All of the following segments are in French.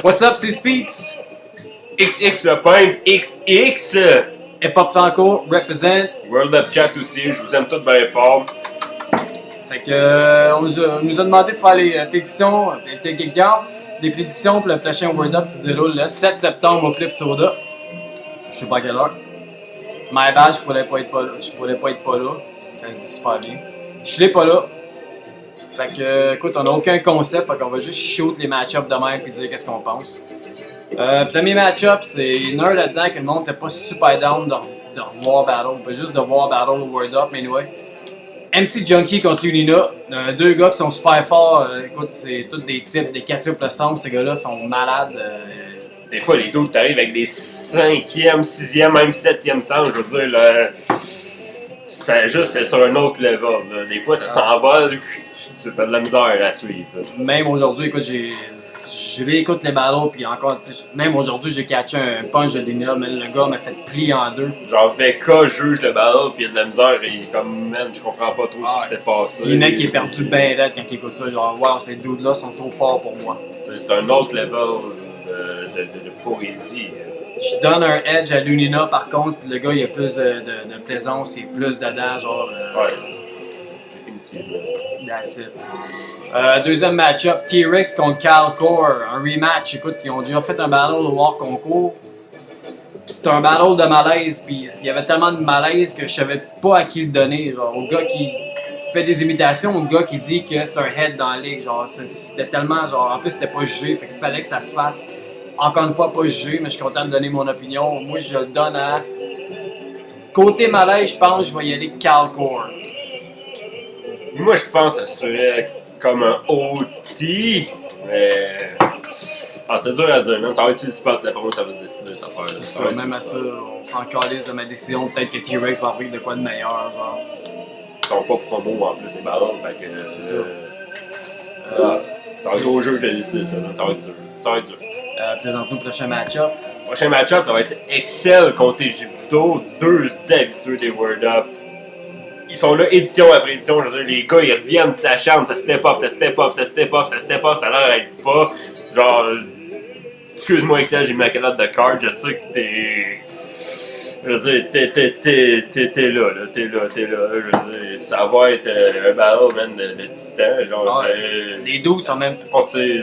What's up, c'est Speeds? XX le peintre, XX! Hip Hop Franco, represent. World Up Chat aussi, je vous aime tous bien fort. Fait que, on nous a demandé de faire les prédictions, des prédictions pour le prochain World Up qui se déroule le 7 septembre au Clip Soda. Je sais pas à quelle heure. My bad, je pourrais pas être pas là. Ça se dit super bien. Je l'ai pas là. Fait que, écoute, on a aucun concept, fait qu'on va juste shoot les match-ups de même puis dire qu'est-ce qu'on pense. Premier match-up, c'est une heure là-dedans que le monde n'était pas super down de revoir Battle. Pas juste de voir Battle au World Up, mais anyway. MC Junkie contre Lunina. Deux gars qui sont super forts. Écoute, c'est tous des triples, des 4 triples sound. Ces gars-là sont malades. Des fois, les deux, t'arrives avec des 5e, 6e, même 7e sound, je veux dire, là, ça juste, c'est sur un autre level. Là. Des fois, ça s'envole, c'est pas de la misère à suivre. Là. Même aujourd'hui, écoute, je réécoute les battles, puis encore, même aujourd'hui, j'ai catché un punch de Lunina, mais le gars m'a fait plier en deux. Genre, VK juge le battle, puis il y a de la misère, et il est comme, man, je comprends pas trop ce qui s'est passé. C'est une mec qui est perdu ben raide quand il écoute ça, genre, wow, ces dudes-là sont trop forts pour moi. C'est un autre level de poésie. Je donne un edge à Lunina, par contre, le gars, il a plus de plaisance, il est plus dedans, genre. Ouais. Définitivement. That's it. Deuxième match-up, T-Rex contre Calcore, un rematch. Écoute, ils ont déjà fait un battle au War Concours. C'était un battle de malaise, puis il y avait tellement de malaise que je savais pas à qui le donner. Genre, au gars qui fait des imitations, au gars qui dit que c'est un head dans la ligue. Genre, c'était tellement, genre, en plus c'était pas jugé, fait qu'il fallait que ça se fasse. Encore une fois, pas jugé, mais je suis content de donner mon opinion. Moi, je le donne à. Côté malaise, je pense que je vais y aller Calcore. Moi, je pense que ça serait comme un OT, mais. Ah, c'est dur à dire, non? Ça va être le spot, d'après moi, ça va se décider cette affaire. C'est ça, même à ça, on s'en calisse de ma décision. Peut-être que T-Rex va arriver de quoi de meilleur. Genre. Ils sont pas promo en plus, les ballons, fait que. C'est ça. Ça va être au jeu que j'ai décidé ça, là. Ça va être dur. Ça va être dur. Présente-nous le prochain match-up. Prochain match-up, ça va être Excel contre Egypto, deux habitués des Word Up. Ils sont là édition après édition, je veux dire, les gars ils reviennent, ça chante, ça step up, ça step up, ça step up, ça step up, ça n'arrête pas. Genre, excuse-moi Excel, j'ai mis ma calotte de card, je sais que t'es. Je veux dire, t'es là, t'es là. Je veux dire, ça va être un battle, man, de titan. Genre, les 12 sont même. On sait.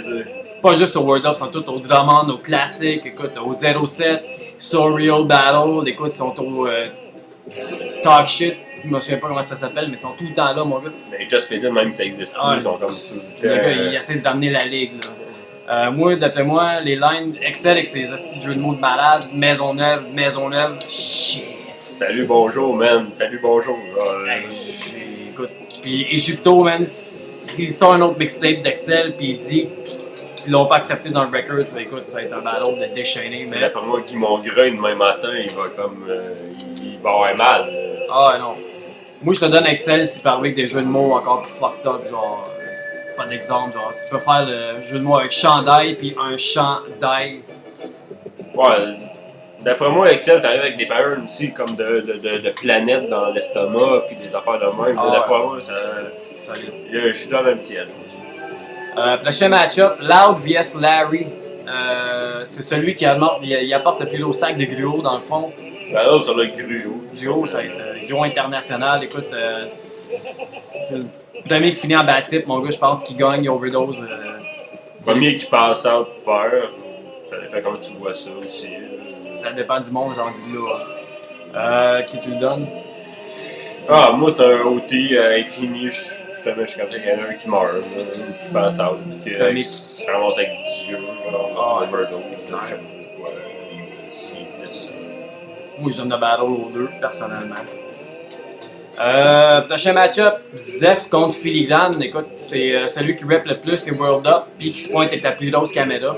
Pas juste au World Up, ils sont tous au Drummond, au classique, écoute, au 07, Surreal Battle, écoute, ils sont au Talk Shit, je me souviens pas comment ça s'appelle, mais ils sont tout le temps là, mon gars. Mais Just Payton, même ça existe plus, ils sont comme tout. Le gars, il essaie de ramener la ligue, là. Moi, d'après moi, les lines Excel avec ses hosties de jeux de mots de malade, Maisonneuve, shit. Salut, bonjour, man, salut, bonjour. Écoute, puis Egypto, man, il sort un autre mixtape d'Excel, puis il dit qu'ils l'ont pas accepté dans le record, écoute, ça va être un battle de déchaîné, mais. D'après moi, Guy Mongrain, demain matin, il va comme. Il va avoir mal. Ah non. Moi, je te donne Excel si par avec des jeux de mots encore plus fucked up, genre. Pas d'exemple, genre, si tu peux faire le jeu de mots avec chandail puis un chandail. Ouais, d'après moi, Excel, ça arrive avec des patterns aussi, comme de planètes dans l'estomac puis des affaires de même. D'après moi, ça. Je donne un petit aide. Prochain match-up, Loud vs Larry. C'est celui qui apporte le plus gros sac de gruau dans le fond. Battle sur le gruau. Gruau, ça va être gruau international. Écoute, c'est le premier qui finit en bad trip, mon gars, je pense qu'il gagne overdose. Premier qui passe out peur. Ça dépend comment tu vois ça aussi. Ça dépend du monde, j'en dis là. Qui tu le donnes? Ah, moi c'est un OT infini. Justement, je suis comme quelqu'un qui meurt, qui passe out, qui se ramasse avec Dieu, overdose, je sais pas quoi. Moi, je donne le battle aux deux, personnellement. Prochain match-up, Zeph contre Filigrane. Écoute, c'est celui qui rep le plus, c'est World Up, puis qui se pointe avec la plus grosse caméra.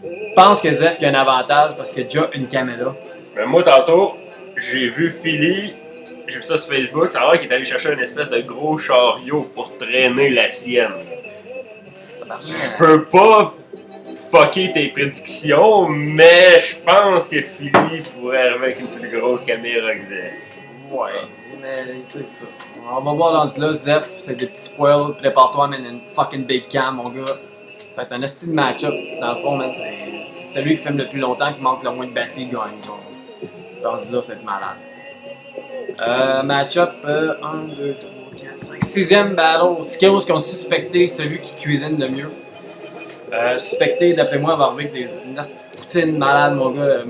Je pense que Zeph a un avantage parce qu'il a déjà une caméra. Mais moi, tantôt, j'ai vu Philly, j'ai vu ça sur Facebook, ça a l'air qu'il est allé chercher une espèce de gros chariot pour traîner la sienne. Je peux pas fucker tes prédictions, mais je pense que Philly pourrait arriver avec une plus grosse caméra que Zeph. Ouais, mais tu sais ça. On va voir dans là, Zeph, c'est des petits spoils, prépare-toi, man, une fucking big cam, mon gars. Ça va être un esti de match-up. Dans le fond, man, c'est celui qui filme le plus longtemps, qui manque le moins de batterie, gagne. Genre. Rendu là, c'est malade. Match-up 1, 2, 3, 4, 5. Sixième battle. Skills contre Suspecté, celui qui cuisine le mieux. Suspecté, d'après moi, va arriver avec une poutine malade, mon gars.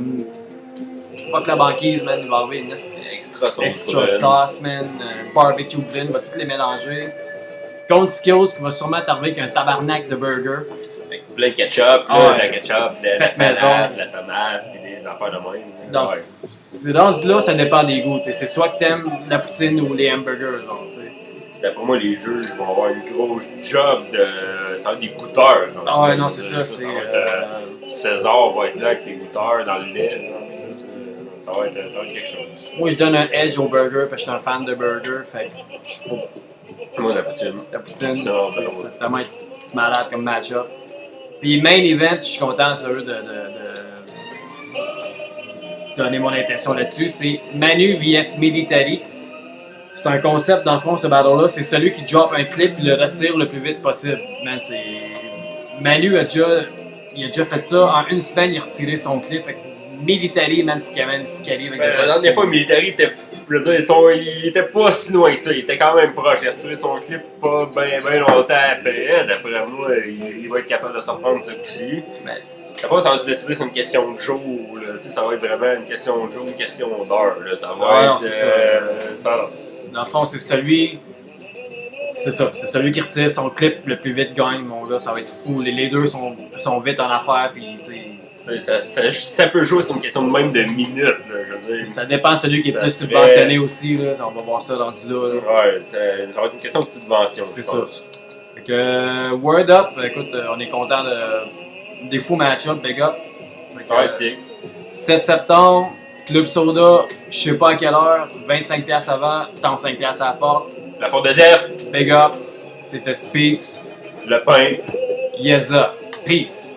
Fuck la banquise, man. Il va arriver une Extra sauce, man. Barbecue blend, va toutes les mélanger. Contre Skills, qui va sûrement t'arriver avec un tabarnak de burger. Avec plein de ketchup, la ketchup, de la Faites salade, de la tomate, puis des affaires de même. Donc, c'est rendu là, ça dépend des goûts. C'est soit que t'aimes la poutine ou les hamburgers. Genre, d'après moi, les jeux vont avoir une grosse job de. Ça va être des goûteurs. Genre, ah ouais, non, c'est ça. César va être là avec ses goûteurs dans le lait. Ça va être quelque chose. Moi, je donne un edge au burger parce que je suis un fan de burger. Fait que je suis pas. Moi, la poutine. La poutine, c'est tellement malade comme match-up. Puis, main event, je suis content, sérieux, de donner mon impression là-dessus. C'est Manu vs Military. C'est un concept, dans le fond, ce battle-là. C'est celui qui drop un clip et le retire le plus vite possible. Man, Manu a déjà fait ça. En une semaine, il a retiré son clip. Fait que Military, man, faut qu'il amène Foucali avec la dernière fois, Military était. Je veux dire, il était pas si loin que ça. Il était quand même proche. Il a retiré son clip pas bien longtemps après. D'après moi, il va être capable de se reprendre ce coup-ci. Après, ça va se décider sur une question de jour. Là. Tu sais, ça va être vraiment une question de jour, une question d'heure. Ça va être. Dans le fond, c'est celui. C'est ça, c'est celui qui retire son clip le plus vite gagne, mon gars. Ça va être fou. Les deux sont vite en affaire. Puis, tu sais. Ça peut jouer sur une question de même de minutes. Là, je veux dire. Ça dépend de celui qui est plus subventionné aussi. Là. On va voir ça rendu là. Ouais, ça va être une question de subvention. C'est ça. Fait que, Word Up, écoute, on est content des fous match-up, big up. 7 septembre, Club Soda, je sais pas à quelle heure, 25$ avant, 35$ à la porte. La faute de Jeff. Big up, c'était Speaks. Le pain. Yeza. Peace.